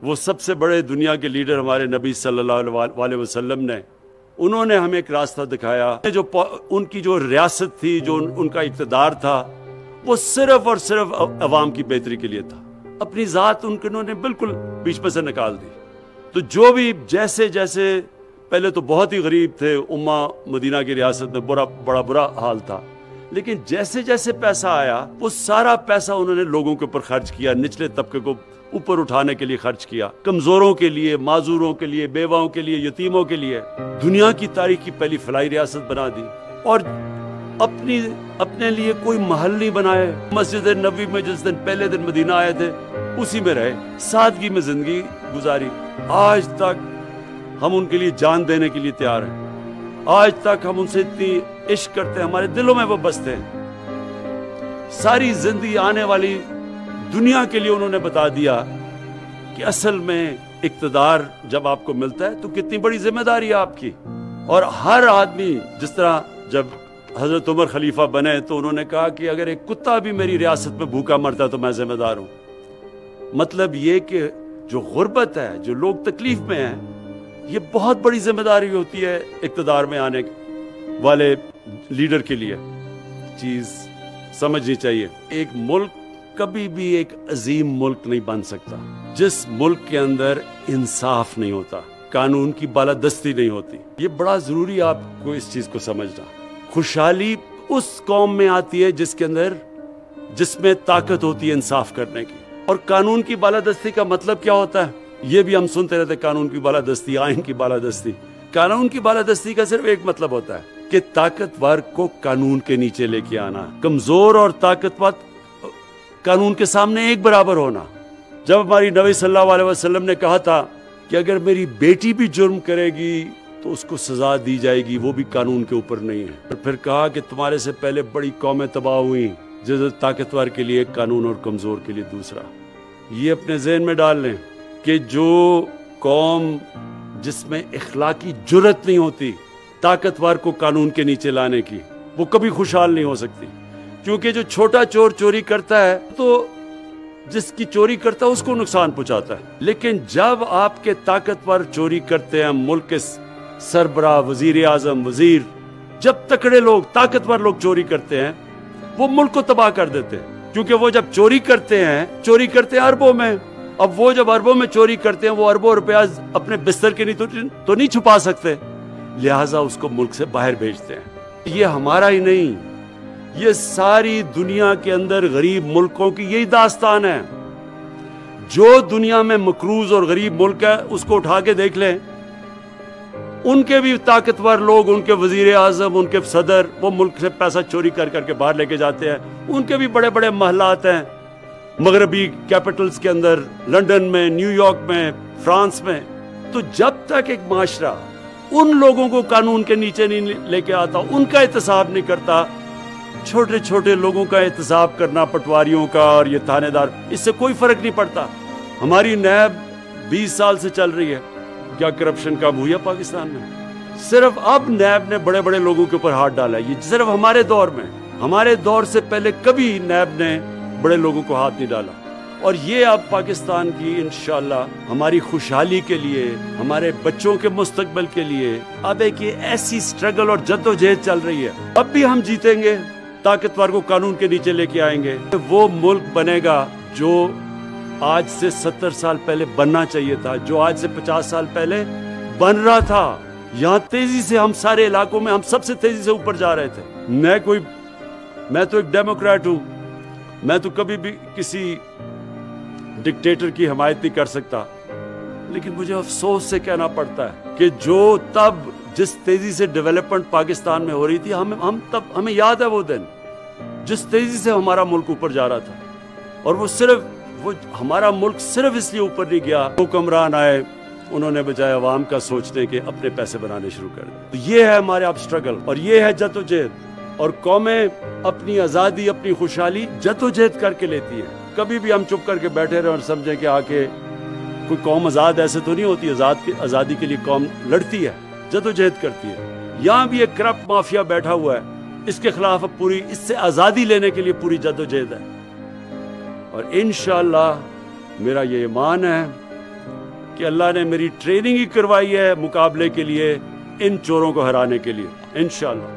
وہ سب سے بڑے دنیا کے لیڈر ہمارے نبی صلی اللہ علیہ وسلم نے، انہوں نے ہمیں ایک راستہ دکھایا. جو ان کی جو ریاست تھی، جو ان کا اقتدار تھا، وہ صرف اور صرف عوام کی بہتری کے لیے تھا. اپنی ذات انہوں نے بالکل بیچ میں سے نکال دی. تو جو بھی جیسے جیسے پہلے تو بہت ہی غریب تھے، امہ مدینہ کی ریاست میں بڑا برا حال تھا، لیکن جیسے جیسے پیسہ آیا وہ سارا پیسہ انہوں نے لوگوں کے اوپر خرچ کیا، نچلے طبقے کو اوپر اٹھانے کے لیے خرچ کیا، کمزوروں کے لیے، معذوروں کے لیے، بیواؤں کے لیے، یتیموں کے لیے. دنیا کی تاریخ کی پہلی فلاحی ریاست بنا دی. اور اپنے لیے کوئی محل نہیں بنائے. مسجد نبوی میں جس دن پہلے دن مدینہ آئے تھے اسی میں رہے، سادگی میں زندگی گزاری. آج تک ہم ان کے لیے جان دینے کے لیے تیار ہیں. آج تک ہم ان سے اتنی عشق کرتے ہیں، ہمارے دلوں میں وہ بستے ہیں. ساری زندگی آنے والی دنیا کے لیے انہوں نے بتا دیا کہ اصل میں اقتدار جب آپ کو ملتا ہے تو کتنی بڑی ذمہ داری ہے آپ کی. اور ہر آدمی، جس طرح جب حضرت عمر خلیفہ بنے تو انہوں نے کہا کہ اگر ایک کتا بھی میری ریاست میں بھوکا مرتا تو میں ذمہ دار ہوں. مطلب یہ کہ جو غربت ہے، جو لوگ تکلیف میں ہیں، یہ بہت بڑی ذمہ داری ہوتی ہے اقتدار میں آنے والے لیڈر کے لیے. چیز سمجھنی چاہیے. ایک ملک کبھی بھی ایک عظیم ملک نہیں بن سکتا جس ملک کے اندر انصاف نہیں ہوتا، قانون کی بالادستی نہیں ہوتی. یہ بڑا ضروری ہے آپ کو اس چیز کو سمجھنا. خوشحالی اس قوم میں آتی ہے جس میں طاقت ہوتی ہے انصاف کرنے کی. اور قانون کی بالادستی کا مطلب کیا ہوتا ہے؟ یہ بھی ہم سنتے رہتے، قانون کی بالادستی، آئین کی بالادستی. قانون کی بالادستی کا صرف ایک مطلب ہوتا ہے کہ طاقتور کو قانون کے نیچے لے کے آنا، کمزور اور طاقتور قانون کے سامنے ایک برابر ہونا. جب ہماری نبی صلی اللہ علیہ وسلم نے کہا تھا کہ اگر میری بیٹی بھی جرم کرے گی تو اس کو سزا دی جائے گی، وہ بھی قانون کے اوپر نہیں ہے. اور پھر کہا کہ تمہارے سے پہلے بڑی قومیں تباہ ہوئیں، جیسے طاقتور کے لیے قانون اور کمزور کے لیے دوسرا. یہ اپنے ذہن میں ڈال لیں کہ جو قوم جس میں اخلاقی جرت نہیں ہوتی طاقتور کو قانون کے نیچے لانے کی، وہ کبھی خوشحال نہیں ہو سکتی. کیونکہ جو چھوٹا چور چوری کرتا ہے تو جس کی چوری کرتا ہے اس کو نقصان پہنچاتا ہے. لیکن جب آپ کے طاقتور چوری کرتے ہیں، ملک کے سربراہ، وزیر اعظم، وزیر، جب تکڑے لوگ، طاقتور لوگ چوری کرتے ہیں وہ ملک کو تباہ کر دیتے ہیں. کیونکہ وہ جب چوری کرتے ہیں اربوں میں. اب وہ جب اربوں میں چوری کرتے ہیں، وہ اربوں روپیہ اپنے بستر کے تو نہیں چھپا سکتے، لہٰذا اس کو ملک سے باہر بھیجتے ہیں. یہ ہمارا ہی نہیں، یہ ساری دنیا کے اندر غریب ملکوں کی یہی داستان ہے. جو دنیا میں مقروض اور غریب ملک ہے اس کو اٹھا کے دیکھ لیں، ان کے بھی طاقتور لوگ، ان کے وزیر اعظم، ان کے صدر، وہ ملک سے پیسہ چوری کر کے باہر لے کے جاتے ہیں. ان کے بھی بڑے بڑے محلات ہیں مغربی کیپٹلز کے اندر، لندن میں، نیو یارک میں، فرانس میں. تو جب تک ایک معاشرہ ان لوگوں کو قانون کے نیچے نہیں لے کے آتا، ان کا احتساب نہیں کرتا، چھوٹے چھوٹے لوگوں کا احتساب کرنا، پٹواریوں کا اور یہ تھانے دار، اس سے کوئی فرق نہیں پڑتا. ہماری نیب 20 سال سے چل رہی ہے، کیا کرپشن کم ہوئی ہے پاکستان میں؟ صرف اب نیب نے بڑے بڑے لوگوں کے اوپر ہاتھ ڈالا ہے. یہ صرف ہمارے دور میں، ہمارے دور سے پہلے کبھی نیب نے بڑے لوگوں کو ہاتھ نہیں ڈالا. اور یہ اب پاکستان کی انشاءاللہ ہماری خوشحالی کے لیے، ہمارے بچوں کے مستقبل کے لیے اب ایک ایسی سٹرگل اور جدوجہد چل رہی ہے. اب بھی ہم جیتیں گے، طاقتور کو قانون کے نیچے لے کے آئیں گے. وہ ملک بنے گا جو آج سے 70 سال پہلے بننا چاہیے تھا، جو آج سے 50 سال پہلے بن رہا تھا. یہاں تیزی سے، ہم سارے علاقوں میں ہم سب سے تیزی سے اوپر جا رہے تھے. میں تو ایک ڈیموکریٹ ہوں، میں تو کبھی بھی کسی ڈکٹیٹر کی حمایت نہیں کر سکتا، لیکن مجھے افسوس سے کہنا پڑتا ہے کہ جو تب جس تیزی سے ڈیولپمنٹ پاکستان میں ہو رہی تھی، ہمیں یاد ہے وہ دن جس تیزی سے ہمارا ملک اوپر جا رہا تھا. اور ہمارا ملک صرف اس لیے اوپر نہیں گیا، حکمران آئے، انہوں نے بجائے عوام کا سوچنے کے اپنے پیسے بنانے شروع کر دیے. یہ ہے ہمارے اب سٹرگل، اور یہ ہے جدوجہد. اور قومیں اپنی آزادی، اپنی خوشحالی جدوجہد کر کے لیتی ہے. کبھی بھی ہم چپ کر کے بیٹھے رہے اور سمجھیں کہ آ کے کوئی قوم آزاد، ایسے تو نہیں ہوتی. آزادی کے لیے قوم لڑتی ہے، جدوجہد کرتی ہے. یہاں بھی ایک کرپٹ مافیا بیٹھا ہوا ہے، اس کے خلاف اس سے آزادی لینے کے لیے پوری جدوجہد ہے. اور انشاءاللہ میرا یہ ایمان ہے کہ اللہ نے میری ٹریننگ ہی کروائی ہے مقابلے کے لیے ان چوروں کو ہرانے کے لیے انشاءاللہ۔